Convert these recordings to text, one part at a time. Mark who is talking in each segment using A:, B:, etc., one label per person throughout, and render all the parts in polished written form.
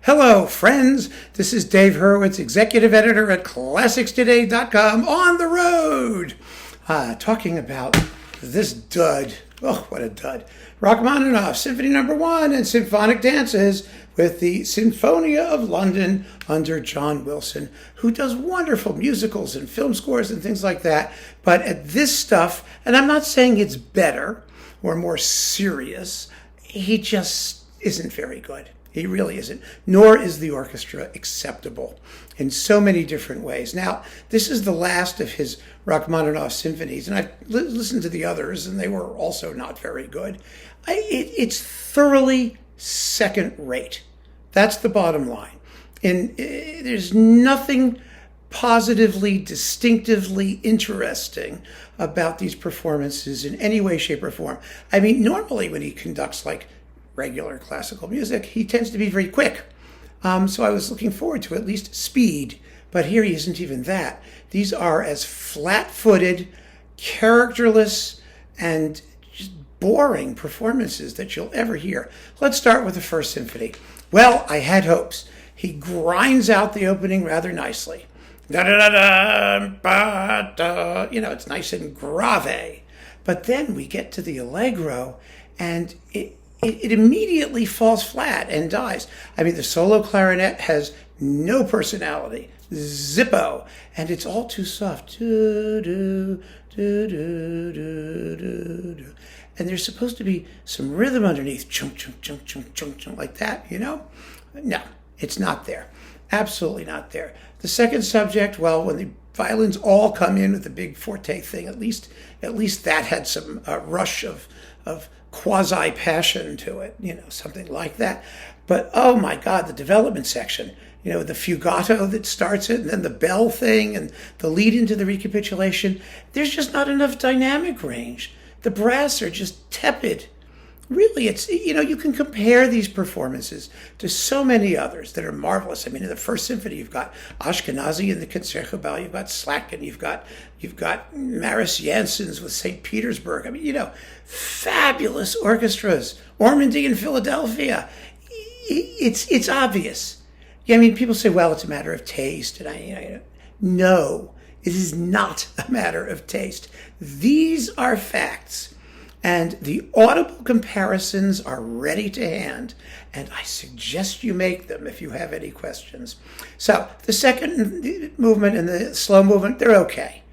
A: Hello, friends. This is Dave Hurwitz, executive editor at ClassicsToday.com on the road, talking about this dud. Oh, what a dud. Rachmaninoff, Symphony No. 1 and Symphonic Dances with the Sinfonia of London under John Wilson, who does wonderful musicals and film scores and things like that. But at this stuff, and I'm not saying it's better or more serious, he just isn't very good. He really isn't. Nor is the orchestra acceptable in so many different ways. Now, this is the last of his Rachmaninoff symphonies, and I've listened to the others, and they were also not very good. It's thoroughly second-rate. That's the bottom line. And there's nothing positively, distinctively interesting about these performances in any way, shape, or form. I mean, normally when he conducts like regular classical music, he tends to be very quick. So I was looking forward to at least speed, but here he isn't even that. These are as flat-footed, characterless, and just boring performances that you'll ever hear. Let's start with the first symphony. Well, I had hopes. He grinds out the opening rather nicely. Da-da-da-da, it's nice and grave. But then we get to the allegro, and it immediately falls flat and dies. I mean, the solo clarinet has no personality. Zippo. And it's all too soft. Do-do, do-do, do-do. And there's supposed to be some rhythm underneath. Chunk, chunk, chunk, chunk, chunk, chunk, like that, No, it's not there. Absolutely not there. The second subject, well, when the violins all come in with the big forte thing, at least that had some rush of quasi-passion to it, something like that. But, oh my God, the development section, the fugato that starts it, and then the bell thing, and the lead into the recapitulation, there's just not enough dynamic range. The brass are just tepid. Really, it's, you can compare these performances to so many others that are marvelous. I mean, in the first symphony, you've got Ashkenazi in the Concertgebouw, you've got Slatkin, you've got Maris Janssens with St. Petersburg. I mean, fabulous orchestras. Ormandy in Philadelphia. It's obvious. I mean, people say, well, it's a matter of taste, and no, it is not a matter of taste. These are facts. And the audible comparisons are ready to hand, and I suggest you make them if you have any questions. So the second movement and the slow movement, they're okay.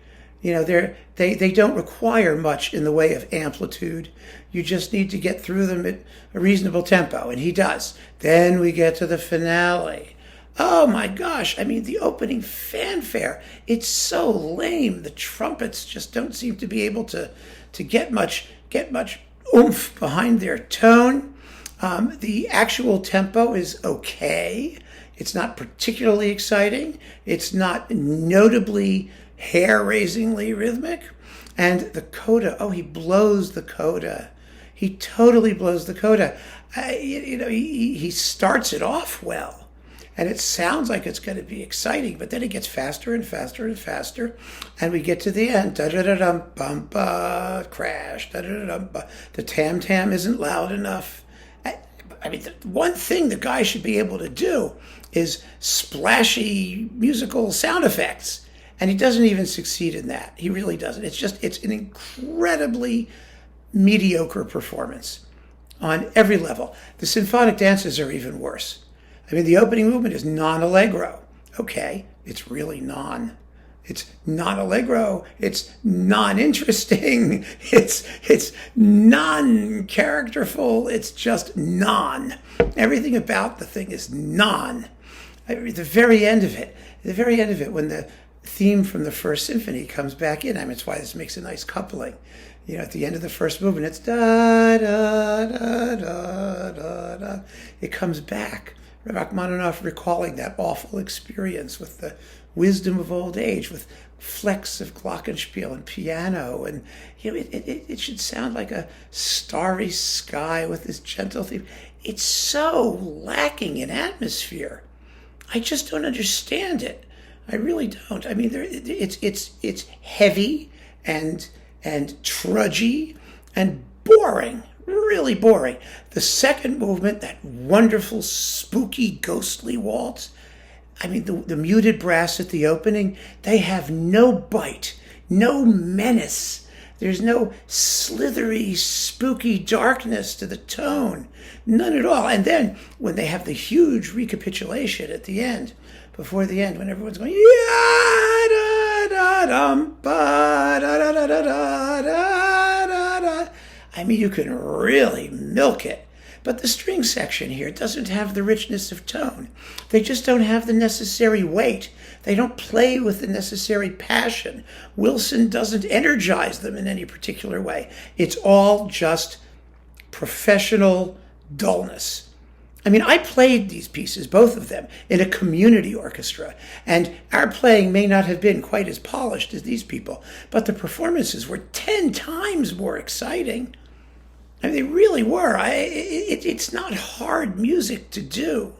A: They don't require much in the way of amplitude. You just need to get through them at a reasonable tempo, and he does. Then we get to the finale. Oh my gosh, I mean, the opening fanfare, it's so lame. The trumpets just don't seem to be able to get much oomph behind their tone. The actual tempo is okay. It's not particularly exciting. It's not notably hair-raisingly rhythmic. And the coda, he blows the coda. He totally blows the coda. He starts it off well. And it sounds like it's going to be exciting, but then it gets faster and faster and faster. And we get to the end. Da-da-da-dum-bum-ba, crash. Da-da-da-dum-ba. The tam-tam isn't loud enough. I mean, the one thing the guy should be able to do is splashy musical sound effects. And he doesn't even succeed in that. He really doesn't. It's an incredibly mediocre performance on every level. The symphonic dances are even worse. I mean, the opening movement is non-allegro. Okay, it's really non. It's non-allegro. It's non-interesting. It's non-characterful. It's just non. Everything about the thing is non. The very end of it, when the theme from the first symphony comes back in, I mean, it's why this makes a nice coupling. At the end of the first movement, it's da-da-da-da-da-da. It comes back. Rachmaninoff recalling that awful experience with the wisdom of old age, with flecks of glockenspiel and piano, and it should sound like a starry sky with this gentle theme. It's so lacking in atmosphere. I just don't understand it. I really don't. I mean, it's heavy and trudgy and boring. really boring. The second movement, that wonderful, spooky, ghostly waltz, I mean, the muted brass at the opening, they have no bite, no menace. There's no slithery, spooky darkness to the tone. None at all. And then when they have the huge recapitulation at the end, before the end, when everyone's going, yeah, da, da, dum, ba, da, da, da, da, da, da, da. I mean, you can really milk it. But the string section here doesn't have the richness of tone. They just don't have the necessary weight. They don't play with the necessary passion. Wilson doesn't energize them in any particular way. It's all just professional dullness. I mean, I played these pieces, both of them, in a community orchestra, and our playing may not have been quite as polished as these people, but the performances were 10 times more exciting. I mean, they really were. It's not hard music to do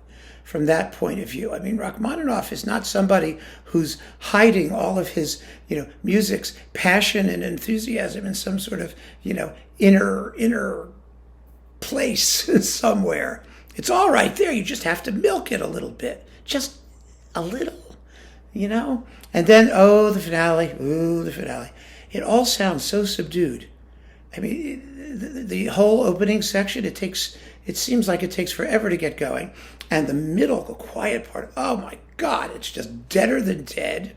A: from that point of view. I mean, Rachmaninoff is not somebody who's hiding all of his, music's passion and enthusiasm in some sort of, inner place somewhere. It's all right there. You just have to milk it a little bit. Just a little, And then, the finale. Ooh, the finale. It all sounds so subdued. I mean, the whole opening section, it seems like it takes forever to get going. And the middle, the quiet part, oh my God, it's just deader than dead.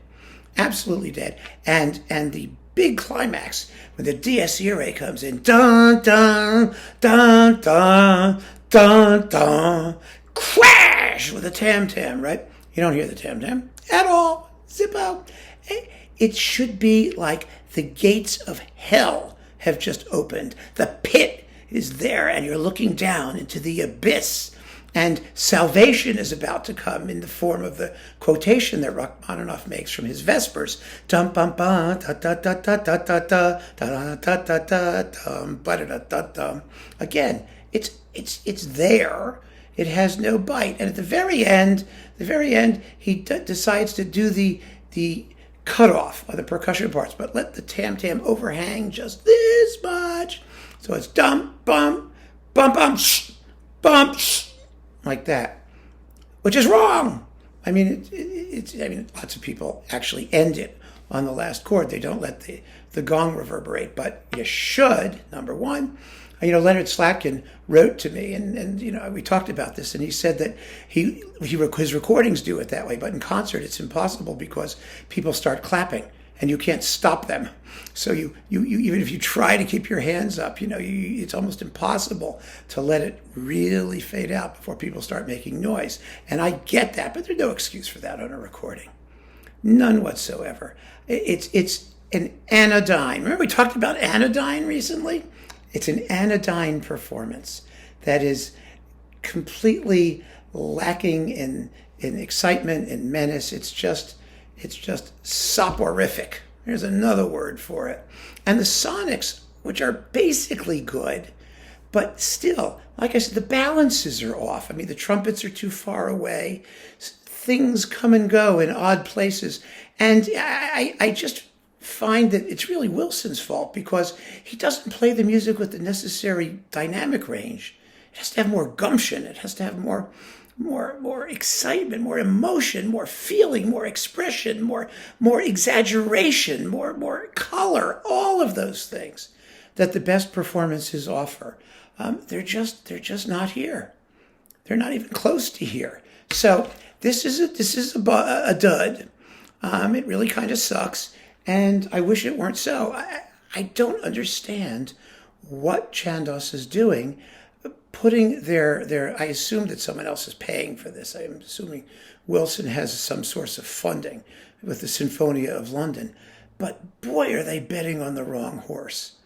A: Absolutely dead. And the big climax, when the dies irae comes in, dun, dun, dun, dun, dun, dun, crash with a tam-tam, right? You don't hear the tam-tam at all. Zippo. It should be like the gates of hell have just opened. The pit is there, and you're looking down into the abyss. And salvation is about to come in the form of the quotation that Rachmaninoff makes from his Vespers. Dum bum bum da da da da da da da da da da da dum ba da da da. Again, it's there. It has no bite. And at the very end, he decides to do the cutoff of the percussion parts, but let the tam-tam overhang just this much. So it's dum, bum, bum, bum, sh, bum, sh, like that, which is wrong. I mean, lots of people actually end it on the last chord. They don't let the gong reverberate, but you should, number one. Leonard Slatkin wrote to me, and we talked about this, and he said that his recordings do it that way, but in concert it's impossible because people start clapping and you can't stop them. So you even if you try to keep your hands up, it's almost impossible to let it really fade out before people start making noise. And I get that, but there's no excuse for that on a recording, none whatsoever. It's an anodyne. Remember we talked about anodyne recently? It's an anodyne performance that is completely lacking in excitement and menace. It's just soporific. There's another word for it. And the sonics, which are basically good, but still, like I said, the balances are off. I mean, the trumpets are too far away. Things come and go in odd places. And I just find that it's really Wilson's fault because he doesn't play the music with the necessary dynamic range. It has to have more gumption. It has to have more excitement, more emotion, more feeling, more expression, more exaggeration, more color, all of those things that the best performances offer. They're just not here. They're not even close to here. So this is a dud. It really kind of sucks. And I wish it weren't so. I don't understand what Chandos is doing, putting their I assume that someone else is paying for this. I'm assuming Wilson has some source of funding with the Sinfonia of London. But boy, are they betting on the wrong horse.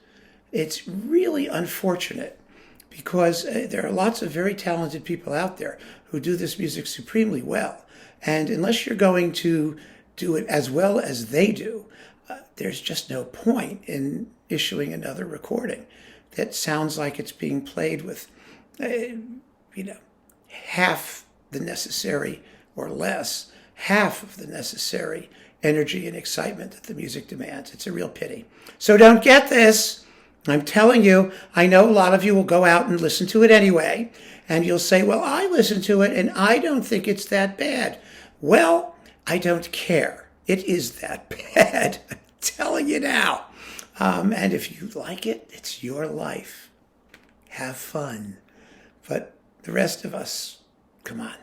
A: It's really unfortunate because there are lots of very talented people out there who do this music supremely well. And unless you're going to do it as well as they do, there's just no point in issuing another recording that sounds like it's being played with, half the necessary or less, half of the necessary energy and excitement that the music demands. It's a real pity. So don't get this. I'm telling you, I know a lot of you will go out and listen to it anyway, and you'll say, well, I listened to it and I don't think it's that bad. Well, I don't care. It is that bad. I'm telling you now. And if you like it, it's your life. Have fun. But the rest of us, come on.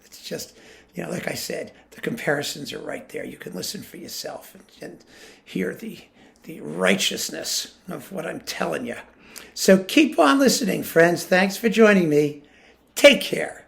A: It's just, like I said, the comparisons are right there. You can listen for yourself and hear the righteousness of what I'm telling you. So keep on listening, friends. Thanks for joining me. Take care.